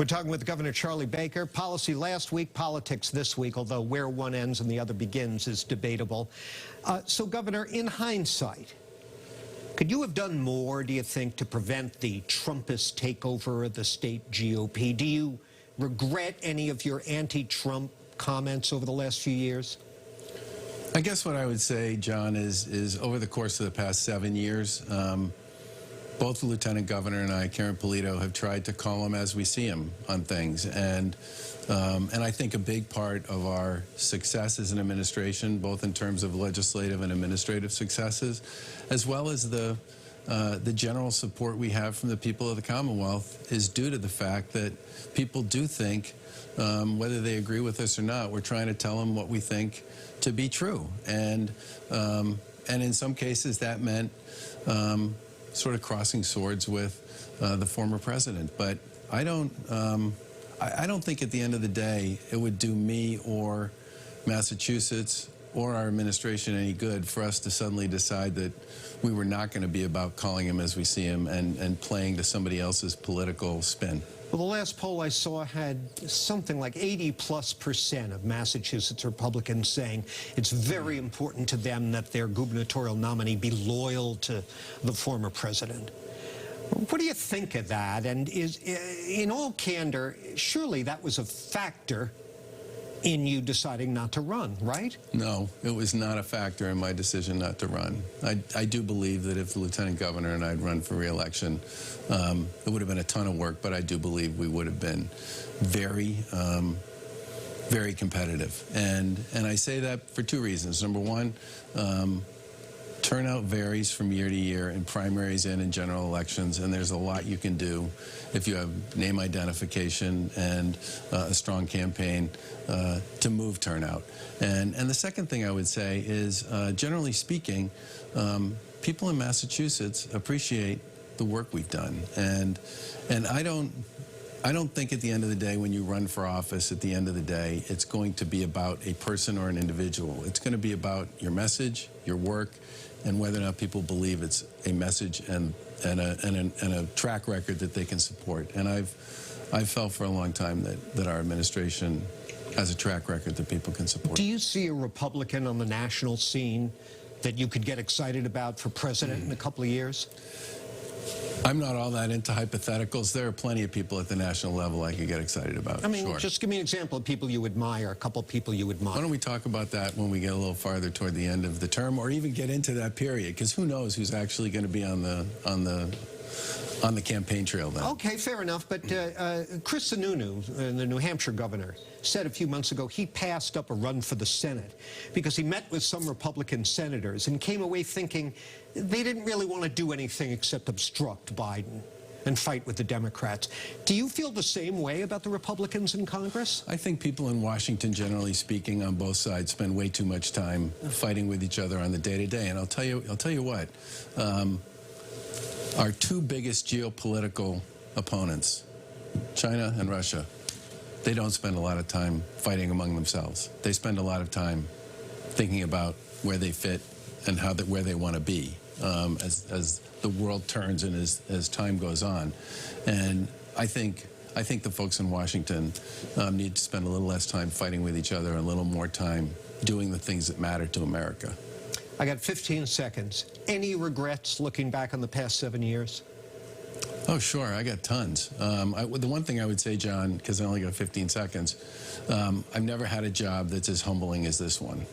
We're talking with Governor Charlie Baker. Policy last week, politics this week, although where one ends and the other begins is debatable. So, Governor, in hindsight, could you have done more, do you think, to prevent the Trumpist takeover of the state GOP? Do you regret any of your anti-Trump comments over the last few years? I guess what I would say, John, is over the course of the past 7 years, both the Lieutenant Governor and I, Karen Polito, have tried to call him as we see him on things. And I think a big part of our success as an administration, both in terms of legislative and administrative successes, as well as the general support we have from the people of the Commonwealth, is due to the fact that people do think, whether they agree with us or not, we're trying to tell them what we think to be true. And in some cases that meant sort of crossing swords with the former president. But I don't think at the end of the day it would do me or Massachusetts or our administration any good for us to suddenly decide that we were not going to be about calling him as we see him and playing to somebody else's political spin. Well, the last poll I saw had something like 80+% of Massachusetts Republicans saying it's very important to them that their gubernatorial nominee be loyal to the former president. What do you think of that? And in all candor, surely that was a factor in you deciding not to run, right? No, it was not a factor in my decision not to run. I do believe that if the Lieutenant Governor and I'd run for re-election, it would have been a ton of work, but I do believe we would have been very, very competitive. And I say that for two reasons. Number one, turnout varies from year to year in primaries and in general elections, and there's a lot you can do if you have name identification and a strong campaign to move turnout. And the second thing I would say is, generally speaking, people in Massachusetts appreciate the work we've done. And I don't think at the end of the day, when you run for office, at the end of the day, it's going to be about a person or an individual. It's going to be about your message, your work, and whether or not people believe it's a message and a track record that they can support. And I've felt for a long time that our administration has a track record that people can support. Do you see a Republican on the national scene that you could get excited about for president in a couple of years? I'm not all that into hypotheticals. There are plenty of people at the national level I could get excited about. I mean, sure. Just give me an example of people you admire, a couple of people you admire. Why don't we talk about that when we get a little farther toward the end of the term, or even get into that period, because who knows who's actually going to be on the campaign trail then. Okay, fair enough. But Chris Sununu, the New Hampshire governor, said a few months ago he passed up a run for the Senate because he met with some Republican senators and came away thinking they didn't really want to do anything except obstruct Biden and fight with the Democrats. Do you feel the same way about the Republicans in Congress? I think people in Washington, generally speaking, on both sides, spend way too much time fighting with each other on the day-to-day. And I'll tell you what. Our two biggest geopolitical opponents, China and Russia, they don't spend a lot of time fighting among themselves. They spend a lot of time thinking about where they fit and where they want to be as the world turns and as time goes on. And I think the folks in Washington need to spend a little less time fighting with each other and a little more time doing the things that matter to America. I got 15 seconds. Any regrets looking back on the past 7 years? Oh, sure. I got tons. The one thing I would say, John, because I only got 15 seconds, I've never had a job that's as humbling as this one.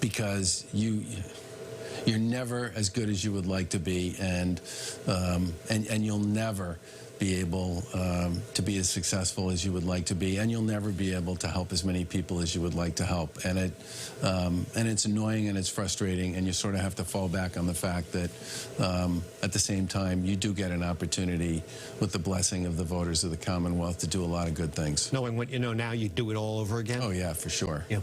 Because you're never as good as you would like to be, and you'll never be able to be as successful as you would like to be, and you'll never be able to help as many people as you would like to help. And it's annoying and it's frustrating, and you sort of have to fall back on the fact that at the same time you do get an opportunity with the blessing of the voters of the Commonwealth to do a lot of good things. Knowing what you know now, you'd do it all over again? Oh yeah, for sure. Yeah.